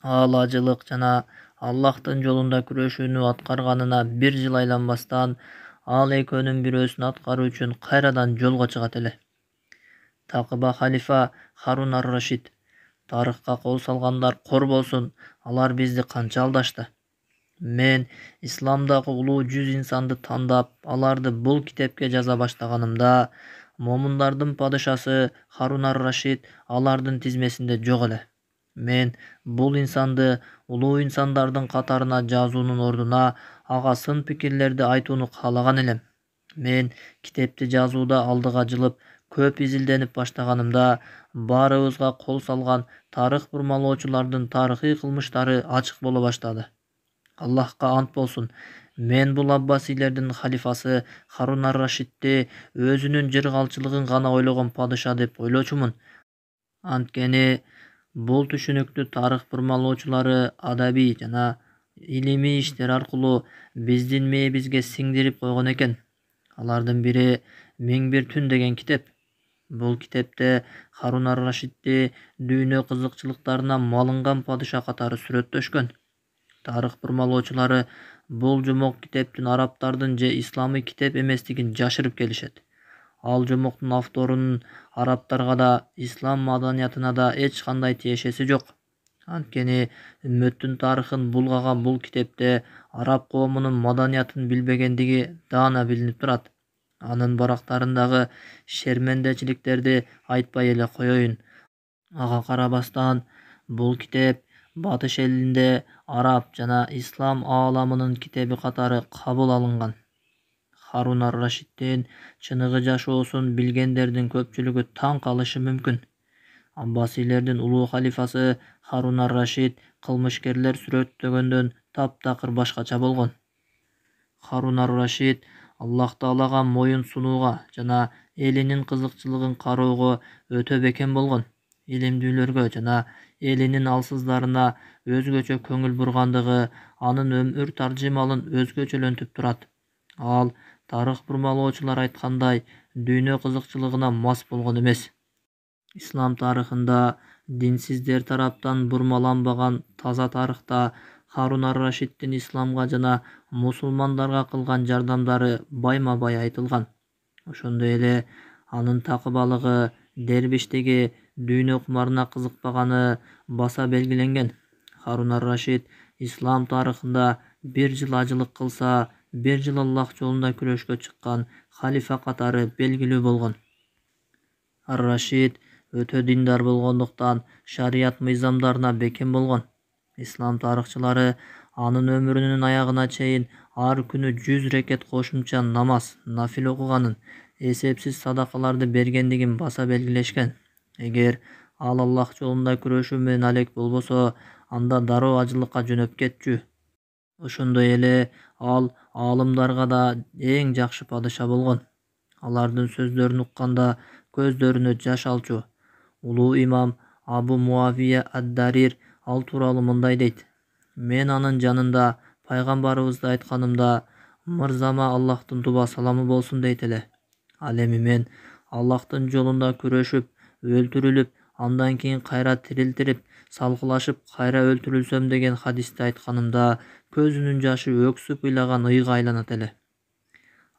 Ал ажылык жана Аллахтын жолунда күрөшүүнү аткарганына 1 жыл айланбастан ал экөөнүн бирөөсүн аткаруу үчүн кайрадан жолго чыгат эле. Такыба халифа Харун ар-Рашид: тарыхка кол салгандар кор болсун, алар бизди канча алдашты. Мен исламдагы улуу 100 инсанды тандап, аларды бул китепке жаза баштаганымда, момундардын падышасы Харун ар-Рашид алардын тизмесинде жок эле. Мен бул инсанды улуу инсандардын катарына жазуунун ордуна ага сын пикирлерди айтууну каалаган элем. Мен китепти жазууда алдыга жылып, көп изилденип баштаганымда, баарыбызга кол салган тарых бурмалоочулардын тарыхый кылмыштары ачык боло баштады. Аллахка ант болсун, мен бул аббасилердин халифасы Харун ар-Рашидти өзүнүн жыргалчылыгын гана ойлогон падыша деп ойлочумун. Анткени бул түшүнүктү тарых бурмалоочулары адабий жана илимий иштер аркылуу биздин мээбизге сиңдирип койгон экен. Алардын бири «Миң бир түн» деген китеп. Бул китепте Харун ар-Рашидти дүйнө кызыкчылыктарына малынган падыша катары сүрөттөшкөн. Тарых бурмалоочулары бул жомок китептин арабтардын же исламый китеп эместигин жашырып келишет. Ал жомоктун авторунун арабтарга да, ислам маданиятына да эч кандай тиешеси жок. Анткени үммөттүн тарыхын булгаган бул китепте араб коомунун маданиятын билбегендиги даана билинип турат. Анын барактарындагы шермендечиликтерди айтпай эле коеюн. Ага карабастан, бул китеп батыш элинде араб жана ислам ааламынын китеби катары кабыл алынган. Харун ар-Рашидтин чыныгы жашоосун билгендердин көпчүлүгү таң калышы мүмкүн. Аббасилердин улуу халифасы Харун ар-Рашид кылмышкерлер сүрөттөгөндөн таптакыр башкача болгон. Харун ар-Рашид Аллах Таалага моюн сунууга жана элинин кызыкчылыгын кароого өтө бекем болгон. Илимдүүлөргө жана элинин алсыздарына өзгөчө көңүл бургандыгы анын өмүр таржымалын өзгөчөлөнтүп турат. Ал тарых бурмалоочулар айткандай, дүйнө кызыкчылыгына мас болгон эмес. Ислам тарыхында динсиздер тараптан бурмаланбаган таза тарыхта Харун ар-Рашидтин исламга жана мусулмандарга кылган жардамдары байма-бай айтылган. Ошондой эле анын такыбалыгы, дербиштиги, дүйнө кумарына кызыкпаганы баса белгиленген. Харун ар-Рашид ислам тарыхында 1 жыл ажылык кылса, 1 жыл Аллах жолунда күрөшкө чыккан халифа катары белгилүү болгон. Ар-Рашид өтө диндар болгондуктан шарият мыйзамдарына бекем болгон. Ислам тарыхчылары анын өмүрүнүн аягына чейин ар күнү 100 рекет кошумча намаз, нафил окуганын, эсепсиз садакаларды бергендигин баса белгилешкен. Эгер ал Аллах жолунда күрөшүү менен алек болбосо, анда дароо ажылыкка жөнөп кетчү. Ошондой эле ал аалымдарга да эң жакшы падыша болгон. Алардын сөздөрүн укканда көздөрүнө жаш алчу. Улуу имам Абу Муавия ад-Дарир ал тууралуу мындай дейт: мен анын жанында пайгамбарыбызды айтканымда, мырзама Аллахтын туба саламы болсун дейт эле. Ал эми мен Аллахтын жолунда күрөшүп, өлтүрүлүп, андан кийин кайра тирилтирип, салкылашып кайра өлтүрүлсөм деген хадисти айтканымда, көзүнүн жашы өксүп ыйлаган ыйга айланат эле.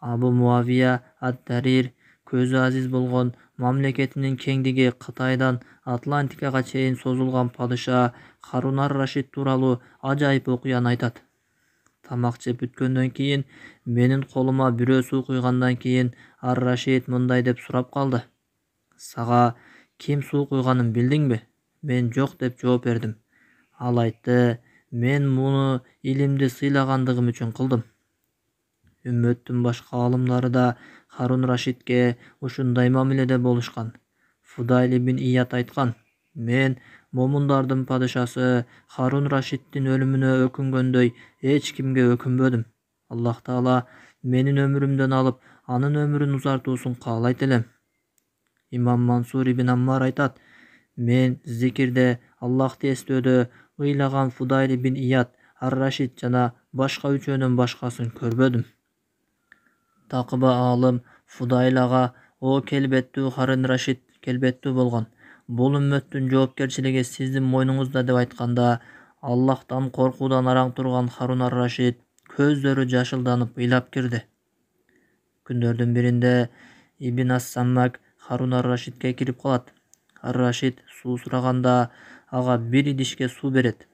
Абу Муавия ад-Дарир көзү азиз болгон, мамлекетинин кеңдиги Кытайдан Атлантикага чейин созулган падыша Харун ар-Рашид тууралуу ажайып окуяны айтат. Тамак жеп бүткөндөн кийин менин колума бирөө суу куйгандан кийин ар-Рашид мындай деп сурап калды: сага ким суу куйганын билдиңби? Мен жок деп жооп бердим. Ал айтты: мен муну илимди сыйлагандыгым үчүн кылдым. Үммөттүн башка аалымдары да Харун Рашидке ушундай мамиледе болушкан. Фудайл ибн Ият айткан: мен момундардын падышасы Харун Рашидтин өлүмүнө өкүнгөндөй эч кимге өкүнбөдүм. Аллах Таала менин өмүрүмдөн алып, анын өмүрүн узартуусун каалайт элем. Имам Мансур ибн Аммар айтат: мен зикирде, Аллахты эстөөдө ыйлаган Фудайл ибн Ият, ар-Рашид жана башка үчөөнөн башкасын көрбөдүм. Такыба аалым Фудайл ага: о келбеттүү Харун Рашид, келбеттүү болгон. Бул үммөттүн жоопкерчилиги сиздин мойнуңузда деп айтканда, Аллахтан коркуудан араң турган Харун ар-Рашид көздөрү жашылданып ыйлап кирди. Күндөрдүн биринде Ибн ас-Саммак Харун ар-Рашидке кирип калат. Ар-Рашид суу сураганда ага бир идишке суу берет.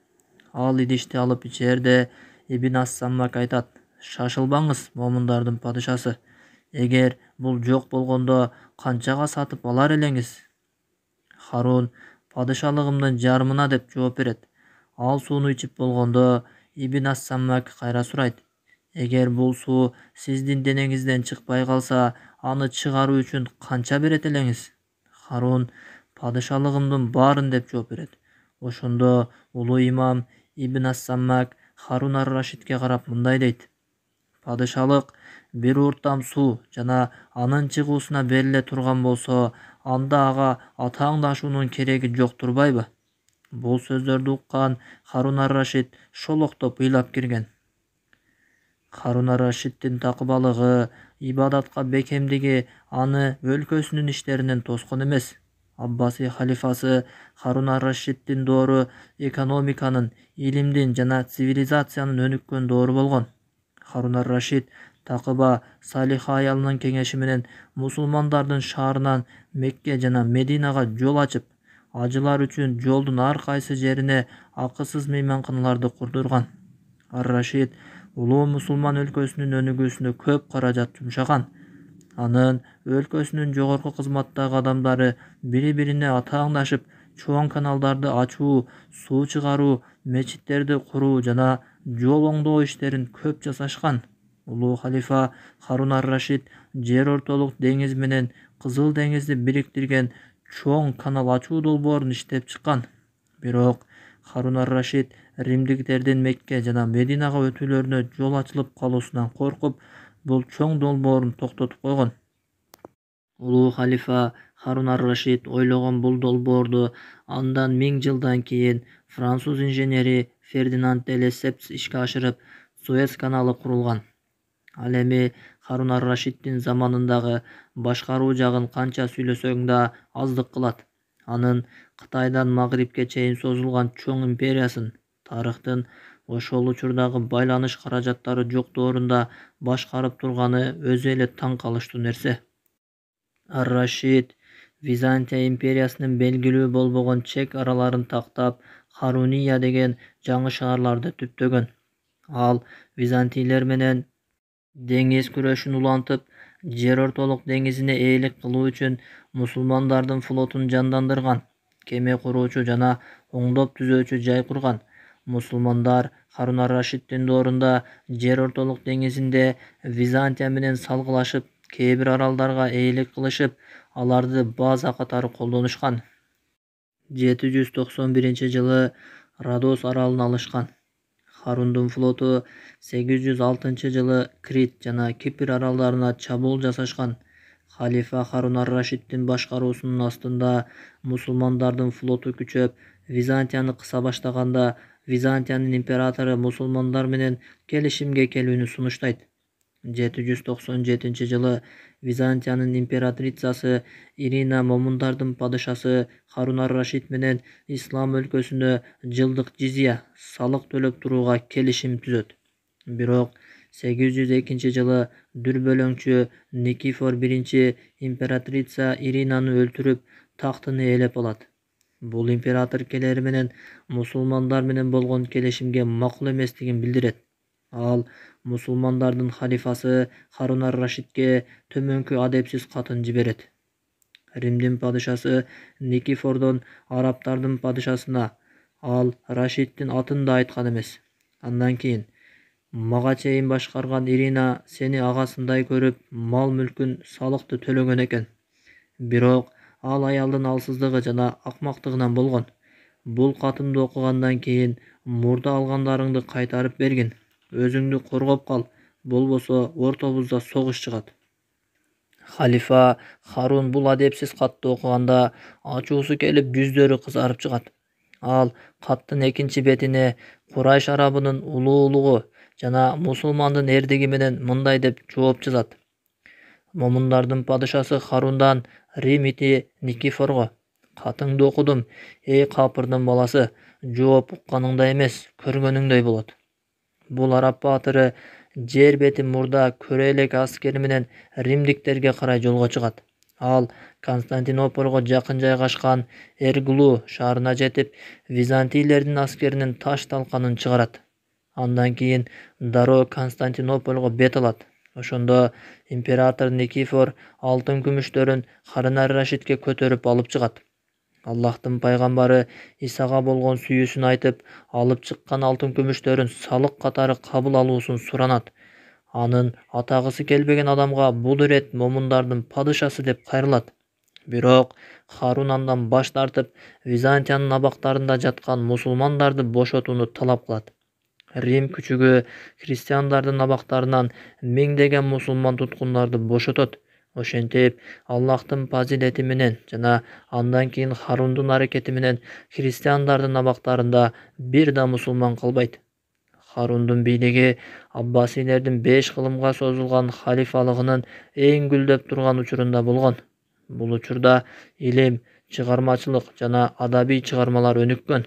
Ал идишти алып ичерде Ибн ас-Саммак айтат: "Шашылбаңыз, момундардын падышасы. Эгер бул жок болгондо канчага сатып алар элеңиз?" Харун: "Падышалыгымдын жарымына" деп жооп берет. Ал сууну ичип болгондо Ибн ас-Саммак кайра сурайт: "Эгер бул суу сиздин денеңизден чыкпай калса, аны чыгаруу үчүн канча берет элеңиз?" Харун: "Падышалыгымдын баарын" деп жооп берет. Ошондо улуу имам Ибн ас-Саммак Харун ар-Рашидке карап мындай дейт: "Падышалык бир уртам суу жана анын чыгуусуна бериле турган болсо, анда ага атааңдашуунун кереги жок турбайбы?" Бул сөздөрдү уккан Харун ар-Рашид шолоктоп ыйлап кирген. Харун ар-Рашиддин такыбалыгы, ибадатка бекемдиги аны өлкөсүнүн иштеринен тоскон эмес. Аббасий халифасы Харун ар-Рашиддин доору экономиканын, илимдин жана цивилизациянын өнүккөн доору болгон. Харун ар-Рашид такыба Салиха аялынын кеңеши менен мусулмандардын шаарынан Мекке жана Мединага жол ачып, ажылар үчүн жолдун ар кайсы жерине акысыз мейманканаларды курдурган. Ар-Рашид улуу мусулман өлкөсүнүн өнүгүүсүнө көп каражат жумшаган. Анын өлкөсүнүн жогорку кызматтагы адамдары бири-бирине атааңдашып, чоң каналдарды ачуу, суу чыгаруу, мечиттерди куруу жана жол оңдоо иштерин көп жасашкан. Улуу халифа Харун ар-Рашид жер ортолук деңиз менен Кызыл деңизди бириктирген чоң канал ачуу долбоорун иштеп чыккан. Бирок Харун ар-Рашид римдиктердин Мекке жана Мединага өтүүлөрүнө жол ачылып калуусунан коркуп, бул чоң долбоорун токтотуп койгон. Улуу халифа Харун ар-Рашид ойлогон бул долбоорду андан 1000 жылдан кийин француз инженери Фердинанд де Лессепс ишке ашырып, Суэц каналы курулган. Ал эми Харун ар-Рашиддин заманындагы башкаруу жагын канча сүйлөсөң да аздык кылат. Анын Кытайдан Магрибке чейин созулган чоң империясын, тарыхтын ошол учурдагы байланыш каражаттары жок доорунда башкарып турганы өзү эле таң калыштуу нерсе. Ар-Рашид Византия империясынын белгилүү болбогон чек араларын тактап, Харуния деген жаңы шаарларды түптөгөн. Ал византийлер менен деңиз күрөшүн улантып, жер ортолук деңизине ээлик кылуу үчүн мусулмандардын флотун жандандырган, кеме куруучу жана оңдоп түзөөчү жай курган. Мусулмандар Харун ар-Рашиддин доорунда жер ортолук деңизинде Византия менен салгылашып, кээ бир аралдарга ээлик кылышып, аларды база катары колдонушкан. 791-жылы Родос аралын алышкан. Харундун флоту 806-жылы Крит жана Кипр аралдарына чабуул жасашкан. Халифа Харун ар-Рашиддин башкаруусунун астында мусулмандардын флоту күчөп, Византияны кыса баштаганда, Византиянын императору мусулмандар менен келишимге келүүнү сунуштайт. 797-жылы Византиянын императрицасы Ирина момундардын падышасы Харун ар-Рашид менен ислам өлкөсүнө жылдык жизия, салык төлөп турууга келишим түзөт. Бирок 802-жылы дүрбөлөңчү Никифор биринчи императрица Иринаны өлтүрүп, тактын ээлеп алат. Бул император келери менен мусулмандар менен болгон келишимге макул эместигин билдирет. Ал мусулмандардын халифасы Харун ар-Рашидке төмөнкү адепсиз катын жиберет. Римдин падышасы Никифордон арабтардын падышасына ал Рашиддин атын да айткан эмес. Андан кийин: "Мага чейин башкарган Ирина сени агасындай көрүп, мал-мүлкүн, салыкты төлөгөн экен. Бирок ал аялдын алсыздыгы жана акмактыгынан болгон. Бул катымды окугандан кийин мурда алгандарыңды кайтарып бергин. Өзүңдү коргоп кал, болбосо ортобузда согуш чыгат." Халифа Харун бул адепсиз катты окуганда ачуусу келип, жүздөрү кызарып чыгат. Ал каттын экинчи бетине Курайш арабынын улуулугу жана мусулмандын эрдиги менен мындай деп жооп жазат: "Момундардын падышасы Харундан Рим ити Никифорго: Катыңды окудум, эй капырдын баласы, жооп укканыңдай эмес, көргөнүңдөй болот. Бул араб баатыры жер бети мурда көрө элек аскери менен римдиктерге карай жолго чыгат. Ал Константинопольго жакын жайгашкан Эрглу шаарына жетип, византийлердин аскеринин таш талканын чыгарат. Андан кийин дароо Константинопольго бет алат. Ошондо император Никифор алтын күмүштөрүн Харун ар-Рашидке көтөрүп алып чыгат. Аллахтын пайгамбары Исага болгон сүйүүсүн айтып, алып чыккан алтын күмүштөрүн салык катары кабыл алуусун суранат. Анын атагысы келбеген адамга бул ирет момундардын падышасы деп кайрылат. Бирок Харун андан баш тартып, Византиянын абактарында жаткан мусулмандарды бошотууну талап кылат. Рим күчүгү христиандардын абактарынан миңдеген мусулман туткундарды бошотот. Ошентип, Аллахтын фазилети менен жана андан кийин Харундун аракети менен христиандардын абактарында бир да мусулман калбайт. Харундун бийлиги Аббасилердин 5 кылымга созулган халифалыгынын эң гүлдөп турган учурунда болгон. Бул учурда илим, чыгармачылык жана адабий чыгармалар өнүккөн.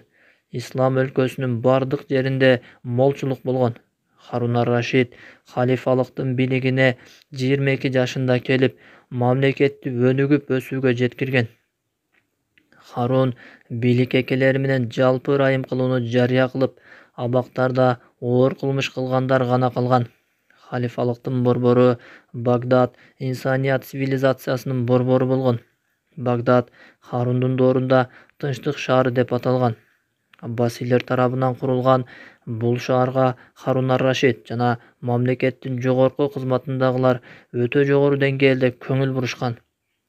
Ислам өлкөсүнүн бардык жеринде молчулук болгон. Харун ар-Рашид халифалыктын бийлигине 22 жашында келип, мамлекетти өнүгүп өсүүгө жеткирген. Харун бийлик экелери менен жалпы ырайым кылууну жарыя кылып, абактарда оор кылмыш кылгандар гана калган. Халифалыктын борбору Багдад инсаният цивилизациясынын борбору болгон. Багдад Харундун доорунда тынчтык шаары деп аталган. Аббасилер тарабынан курулган бул шаарга Харун ар-Рашид жана мамлекеттин жогорку кызматындагылар өтө жогору деңгээлде көңүл бурушкан.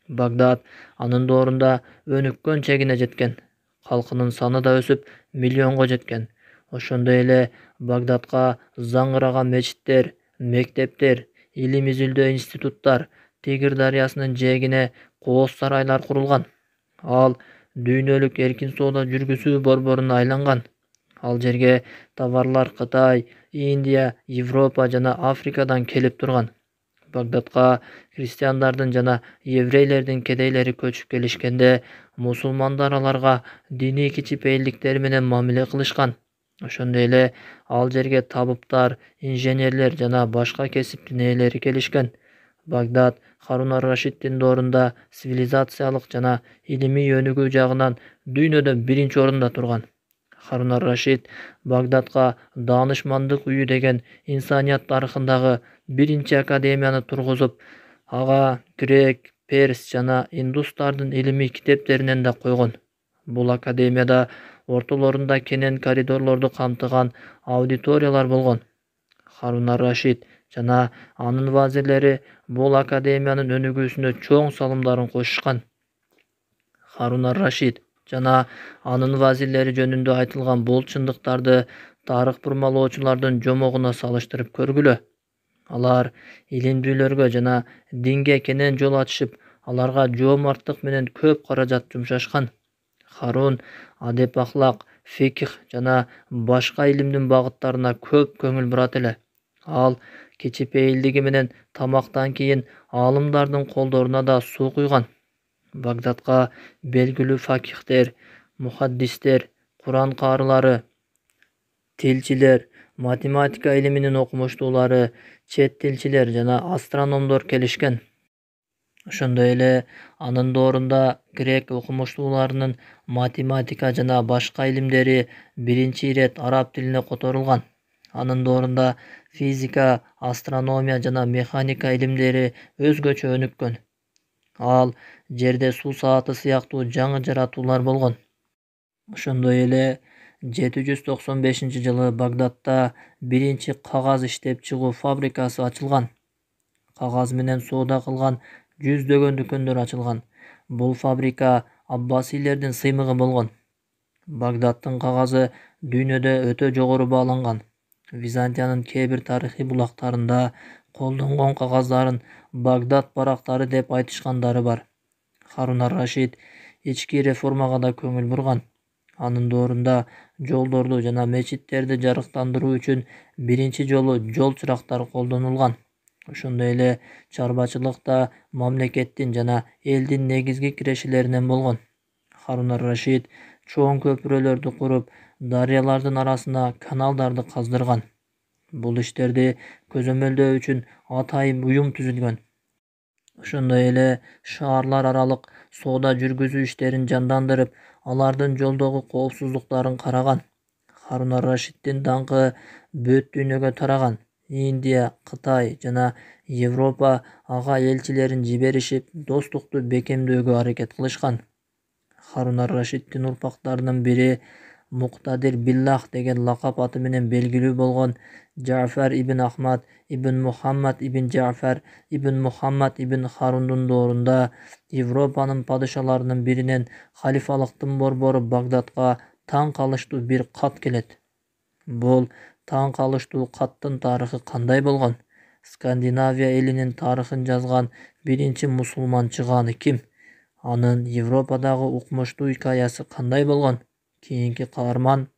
Багдад анын доорунда өнүккөн чегине жеткен. Калкынын саны да өсүп, миллионго жеткен. Ошондой эле Багдадка заңыраган мечиттер, мектептер, илим изилдөө институттар, Тигр дарыясынын жээгине кооз сарайлар курулган. Ал дүйнөлүк эркин соода жүргүзүү борборуна айланган. Ал жерге товарлар Кытай, Индия, Европа жана Африкадан келип турган. Багдадка христиандардын жана еврейлердин кедейлери көчүп келишкенде, мусулмандар аларга диний кичипейилдиктери менен мамиле кылышкан. Ошондой эле ал жерге табыптар, инженерлер жана башка кесиптин ээлери келишкен. Багдад Харун ар-Рашиддин доорунда цивилизациялык жана илимий өнүгүү жагынан дүйнөдө биринчи орунда турган. Харун ар-Рашид Багдадка Даанышмандык үйү деген инсаният тарыхындагы биринчи академияны тургузуп, ага грек, перс жана индустардын илимий китептеринен да койгон. Бул академияда ортолорунда кенен коридорлорду камтыган аудиториялар болгон. Харун ар-Рашид жана анын вазирлери бул академиянын өнүгүүсүнө чоң салымдарын кошушкан. Харун ар-Рашид жана анын вазирлери жөнүндө айтылган бул чындыктарды тарых бурмалоочулардын жомогуна салыштырып көргүлө. Алар илимдүүлөргө жана динге кенен жол ачышып, аларга жоомарттык менен көп каражат жумшашкан. Харун адеп ахлак, фикх жана башка илимдин багыттарына көп көңүл бурат эле. Ал кичипейилдиги менен тамактан кийин аалымдардын колдоруна да суу куйган. Багдадка белгилүү факихтер, мухаддистер, Куран каарылары, тилчилер, математика илиминин окумуштуулары, чет тилчилер жана астрономдор келишкен. Ошондой эле анын доорунда грек окумуштууларынын математика жана башка илимдери биринчи ирет араб тилине которулган. Анын доорунда физика, астрономия жана механика илимдери өзгөчө өнүккөн. Ал жерде суу сааты сыяктуу жаңы жаратуулар болгон. Ошондой эле 795-жылы Багдадта биринчи кагаз иштеп чыгуу фабрикасы ачылган. Кагаз менен соода кылган жүздөгөн дүкөндөр ачылган. Бул фабрика Аббасилердин сыймыгы болгон. Багдадтын кагазы дүйнөдө өтө жогору бааланган. Византиянын кээ бир тарыхый булактарында колдонгон кагаздарын Багдад барактары деп айтышкандары бар. Харун ар-Рашид ички реформага да көңүл бурган. Анын доорунда жолдорду жана мечиттерди жарыктандыруу үчүн биринчи жолу жол чырактары колдонулган. Ошондой эле чарбачылык да мамлекеттин жана элдин негизги кирешелеринен болгон. Харун ар-Рашид чоң көпүрөлөрдү куруп, дарыялардын арасына каналдарды каздырган. Бул иштерди көзөмөлдөө үчүн атайын уюм түзүлгөн. Ошондой эле шаарлар аралык соода жүргүзүү иштерин жандандырып, алардын жолдогу коопсуздуктарын караган. Харун ар-Рашиддин даңкы бүт дүйнөгө тараган. Индия, Кытай жана Европа ага элчилерин жиберишип, достукту бекемдөөгө аракет кылышкан. Харун ар-Рашиддин урпактарынын бири Муктадир Биллах деген лакап аты менен белгилүү болгон Жафар ибн Ахмад ибн Мухаммад ибн Жафар ибн Мухаммад ибн Харундун доорунда Европанын падышаларынын биринен халифалыктын борбору Багдадка таң калыштуу бир кат келет. Бул таң калыштуу каттын тарыхы кандай болгон? Скандинавия элинин тарыхын жазган биринчи мусулман чыгааны ким? Анын Европадагы укмуштуу хикаясы кандай болгон? Кийинки каарман